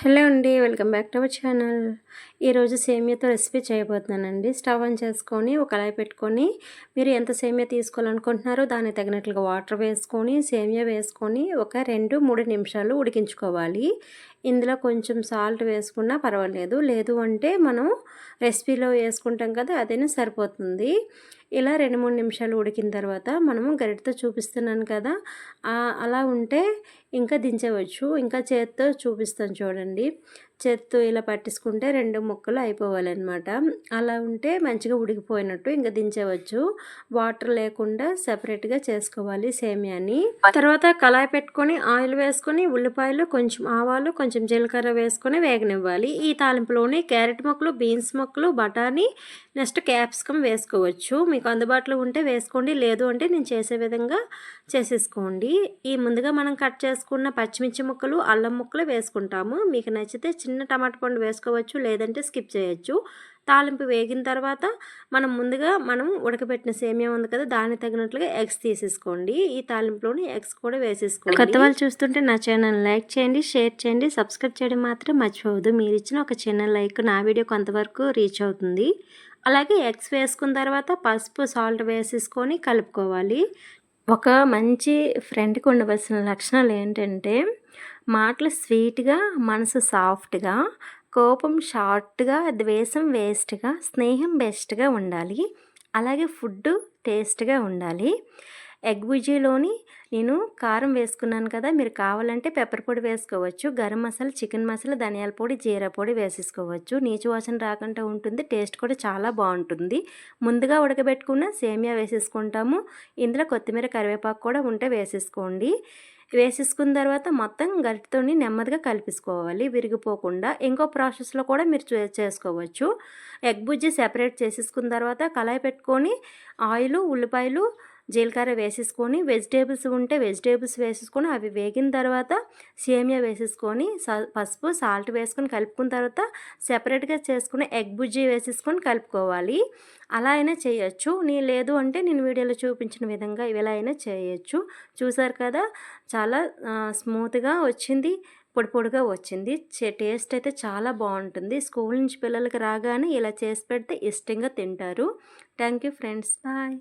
Hello అండి, welcome back to our channel. ఈరోజు సేమియాతో recipe చేయబోతున్నానండి. Stove on చేసుకొని ఒక కళాయి పెట్టుకొని మీరు ఎంత సేమియా తీసుకోవాలనుకుంటున్నారో దానికి తగినట్లుగా వాటర్ వేసుకొని సేమియా వేసుకొని ఒక 2-3 నిమిషాలు ఉడికించుకోవాలి. ఇందులో కొంచెం సాల్ట్ వేసుకున్నా పర్వాలేదు, లేదు అంటే మనం రెసిపీలో వేసుకుంటాం కదా, అదైనా సరిపోతుంది. ఇలా 2-3 నిమిషాలు ఉడికిన తర్వాత మనము గరిటెతో చూపిస్తున్నాను కదా, అలా ఉంటే ఇంకా దించవచ్చు. ఇంకా చేత్తో చూపిస్తాను చూడండి. చేత్తో ఇలా పట్టించుకుంటే 2 ముక్కలు అయిపోవాలన్నమాట. అలా ఉంటే మంచిగా ఉడికిపోయినట్టు ఇంకా దించవచ్చు. వాటర్ లేకుండా సెపరేట్గా చేసుకోవాలి సేమియాని. తర్వాత కళాయి పెట్టుకొని ఆయిల్ వేసుకొని ఉల్లిపాయలు, కొంచెం ఆవాలు, కొంచెం జీలకర్ర వేసుకొని వేగనివ్వాలి. ఈ తాలింపులోని క్యారెట్ ముక్కలు, బీన్స్ ముక్కలు, బఠానీ, నెక్స్ట్ క్యాప్సికమ్ వేసుకోవచ్చు. మీకు అందుబాటులో ఉంటే వేసుకోండి, లేదు అంటే నేను చేసే విధంగా చేసేసుకోండి. ఈ ముందుగా మనం కట్ చేసుకున్న పచ్చిమిర్చి ముక్కలు, అల్లం ముక్కలు వేసుకుంటాము. మీకు నచ్చితే చిన్న టమాటా పండు వేసుకోవచ్చు, లేదంటే స్కిప్ చేయొచ్చు. తాలింపు వేగిన తర్వాత మనం ఉడకబెట్టిన సేమియా ఉంది కదా, దానికి తగినట్లుగా ఎగ్స్ తీసేసుకోండి. ఈ తాలింపులోని ఎగ్స్ కూడా వేసేసుకోండి. కొత్త వాళ్ళు చూస్తుంటే నా ఛానల్ లైక్ చేయండి, షేర్ చేయండి, సబ్స్క్రైబ్ చేయడం మాత్రం మర్చిపోవద్దు. మీరు ఇచ్చిన ఒక చిన్న లైక్ నా వీడియో కొంతవరకు రీచ్ అవుతుంది. అలాగే ఎగ్స్ వేసుకున్న తర్వాత పసుపు, సాల్ట్ వేసేసుకొని కలుపుకోవాలి. ఒక మంచి ఫ్రెండ్కి ఉండవలసిన లక్షణాలు ఏంటంటే మాటలు స్వీట్గా, మనసు సాఫ్ట్గా, కోపం షార్ట్గా, ద్వేషం వేస్ట్గా, స్నేహం బెస్ట్గా ఉండాలి. అలాగే ఫుడ్ టేస్ట్గా ఉండాలి. ఎగ్ బుజ్జీలోని నేను కారం వేసుకున్నాను కదా, మీరు కావాలంటే పెప్పర్ పొడి వేసుకోవచ్చు. గరం మసాలా, చికెన్ మసాలా, ధనియాల పొడి, జీరా పొడి వేసేసుకోవచ్చు. నీచు వాసన రాకుండా ఉంటుంది. టేస్ట్ కూడా చాలా బాగుంటుంది. ముందుగా ఉడకబెట్టుకున్న సేమియా వేసేసుకుంటాము. ఇందులో కొత్తిమీర, కరివేపాకు కూడా ఉంటే వేసేసుకోండి. వేసేసుకున్న తర్వాత మొత్తం గరిటెతోని నెమ్మదిగా కలిపేసుకోవాలి, విరిగిపోకుండా. ఇంకో ప్రాసెస్లో కూడా మీరు చేసుకోవచ్చు. ఎగ్ బుజ్జి సెపరేట్ చేసేసుకున్న తర్వాత కళాయి పెట్టుకొని ఆయిల్, ఉల్లిపాయలు, జీలకర్ర వేసేసుకొని వెజిటేబుల్స్ ఉంటే వెజిటేబుల్స్ వేసేసుకొని అవి వేగిన తర్వాత సేమియా వేసేసుకొని పసుపు, సాల్ట్ వేసుకొని కలుపుకున్న తర్వాత సెపరేట్గా చేసుకుని ఎగ్ బుజ్జి వేసేసుకొని కలుపుకోవాలి. అలా అయినా చేయొచ్చు, లేదు అంటే నేను వీడియోలో చూపించిన విధంగా ఇలా అయినా చేయొచ్చు. చూసారు కదా, చాలా స్మూత్గా వచ్చింది, పొడి పొడిగా వచ్చింది. టేస్ట్ అయితే చాలా బాగుంటుంది. స్కూల్ నుంచి పిల్లలకి రాగానే ఇలా చేసి పెడితే ఇష్టంగా తింటారు. Thank you friends, bye.